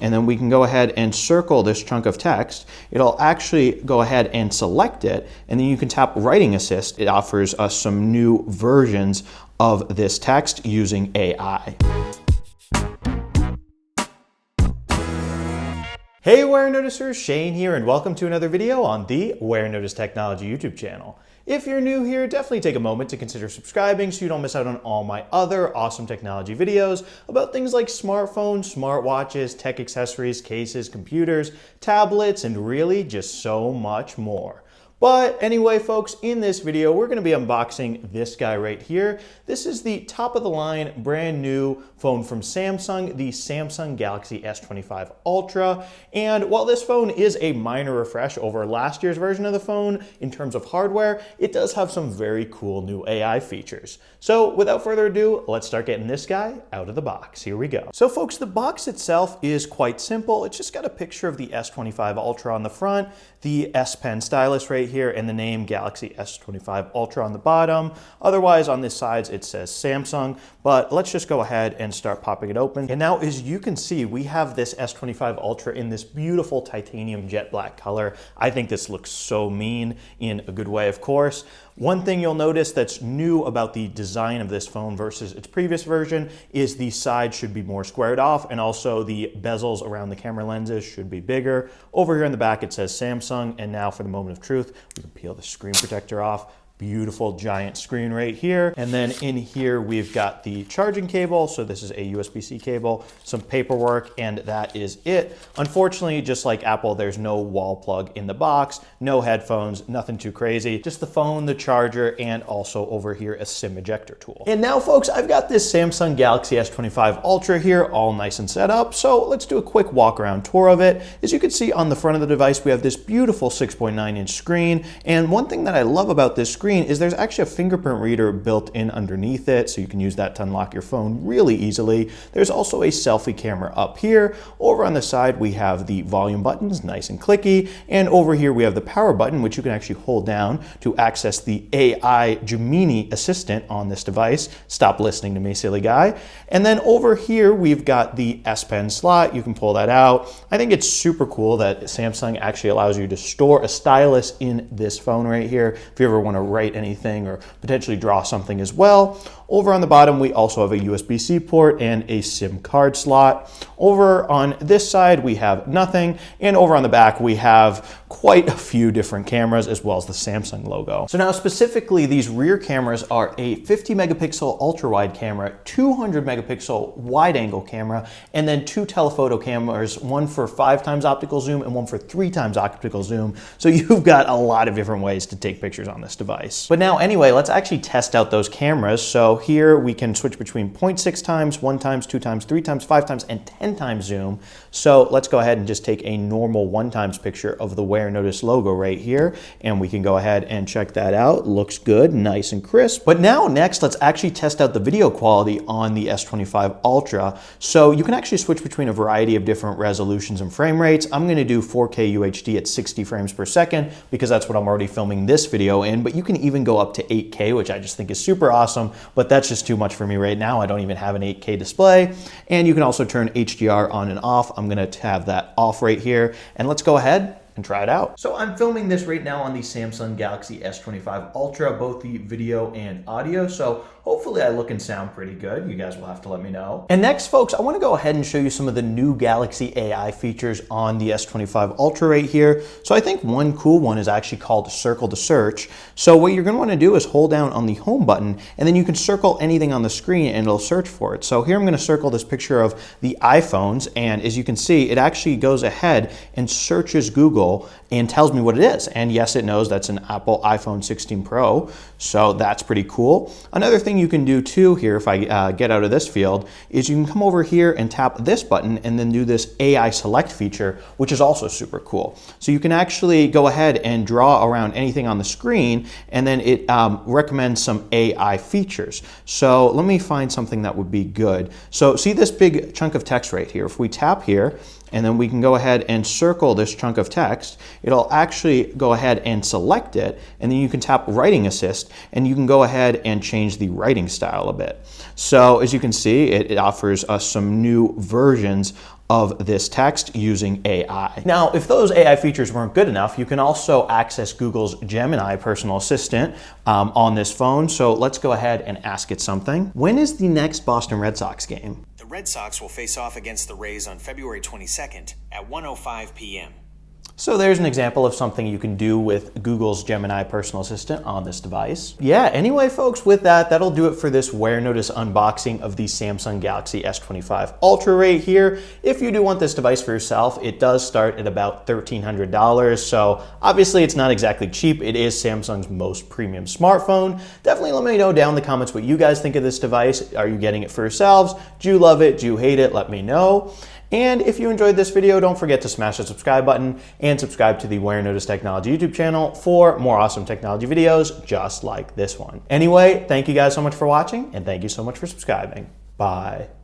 and then we can go ahead and circle this chunk of text. It'll actually go ahead and select it, and then you can tap Writing Assist. It offers us some new versions of this text using AI. Hey Warenoticers, Shane here, and welcome to another video on the Warenotice Technology YouTube channel. If you're new here, definitely take a moment to consider subscribing so you don't miss out on all my other awesome technology videos about things like smartphones, smartwatches, tech accessories, cases, computers, tablets, and really just so much more. But anyway, folks, in this video, we're going to be unboxing this guy right here. This is the top of the line, brand new phone from Samsung, the Samsung Galaxy S25 Ultra. And while this phone is a minor refresh over last year's version of the phone in terms of hardware, it does have some very cool new AI features. So without further ado, let's start getting this guy out of the box. Here we go. So folks, the box itself is quite simple. It's just got a picture of the S25 Ultra on the front, the S Pen stylus right here, and the name Galaxy S25 Ultra on the bottom. Otherwise, on this side, it says Samsung, but let's just go ahead and start popping it open. And now, as you can see, we have this S25 Ultra in this beautiful titanium jet black color. I think this looks so mean in a good way, of course. One thing you'll notice that's new about the design of this phone versus its previous version is the sides should be more squared off, and also the bezels around the camera lenses should be bigger. Over here in the back it says Samsung, and now for the moment of truth, we can peel the screen protector off. Beautiful giant screen right here. And then in here we've got the charging cable. So this is a USB-C cable, some paperwork, and that is it. Unfortunately, just like Apple, there's no wall plug in the box, no headphones, nothing too crazy. Just the phone, the charger, and also over here a SIM ejector tool. And now folks, I've got this Samsung Galaxy S25 Ultra here all nice and set up. So let's do a quick walk around tour of it. As you can see on the front of the device, we have this beautiful 6.9-inch screen. And one thing that I love about this screen is there's actually a fingerprint reader built in underneath it, so you can use that to unlock your phone really easily. There's also a selfie camera up here. Over on the side, we have the volume buttons, nice and clicky, and over here we have the power button, which you can actually hold down to access the AI Gemini assistant on this device. Stop listening to me, silly guy. And then over here, we've got the S Pen slot. You can pull that out. I think it's super cool that Samsung actually allows you to store a stylus in this phone right here if you ever want to write anything or potentially draw something as well. Over on the bottom, we also have a USB-C port and a SIM card slot. Over on this side, we have nothing. And over on the back, we have quite a few different cameras as well as the Samsung logo. So now specifically, these rear cameras are a 50 megapixel ultra wide camera, 200 megapixel wide angle camera, and then two telephoto cameras, one for 5x optical zoom and one for 3x optical zoom. So you've got a lot of different ways to take pictures on this device. But now anyway, let's actually test out those cameras. So here we can switch between 0.6x, 1x, 2x, 3x, 5x, and 10x zoom. So let's go ahead and just take a normal 1x picture of the Warenotice logo right here, and we can go ahead and check that out. Looks good, nice and crisp. But now next, let's actually test out the video quality on the S25 Ultra. So you can actually switch between a variety of different resolutions and frame rates. I'm going to do 4K UHD at 60 frames per second because that's what I'm already filming this video in, but you can even go up to 8K, which I just think is super awesome, but that's just too much for me right now. I don't even have an 8K display. And you can also turn HDR on and off. I'm going to have that off right here, and let's go ahead and try it out. So I'm filming this right now on the Samsung Galaxy S25 Ultra, both the video and audio. So hopefully I look and sound pretty good. You guys will have to let me know. And next, folks, I want to go ahead and show you some of the new Galaxy AI features on the S25 Ultra right here. So I think one cool one is actually called Circle to Search. So what you're going to want to do is hold down on the home button, and then you can circle anything on the screen and it'll search for it. So here I'm going to circle this picture of the iPhones, and as you can see, it actually goes ahead and searches Google and tells me what it is. And yes, it knows that's an Apple iPhone 16 Pro. So that's pretty cool. Another thing you can do too here, if I get out of this field, is you can come over here and tap this button and then do this AI select feature, which is also super cool. So you can actually go ahead and draw around anything on the screen, and then it recommends some AI features. So let me find something that would be good. So see this big chunk of text right here. If we tap here, and then we can go ahead and circle this chunk of text, it'll actually go ahead and select it, and then you can tap Writing Assist, and you can go ahead and change the writing style a bit. So as you can see, it offers us some new versions of this text using AI. Now, if those AI features weren't good enough, you can also access Google's Gemini personal assistant on this phone. So let's go ahead and ask it something. When is the next Boston Red Sox game? The Red Sox will face off against the Rays on February 22nd at 1:05 p.m. So there's an example of something you can do with Google's Gemini personal assistant on this device. Yeah, anyway, folks, with that, that'll do it for this Warenotice unboxing of the Samsung Galaxy S25 Ultra right here. If you do want this device for yourself, it does start at about $1,300. So obviously it's not exactly cheap. It is Samsung's most premium smartphone. Definitely let me know down in the comments what you guys think of this device. Are you getting it for yourselves? Do you love it? Do you hate it? Let me know. And if you enjoyed this video, don't forget to smash the subscribe button and subscribe to the Warenotice Technology YouTube channel for more awesome technology videos just like this one. Anyway, thank you guys so much for watching, and thank you so much for subscribing. Bye.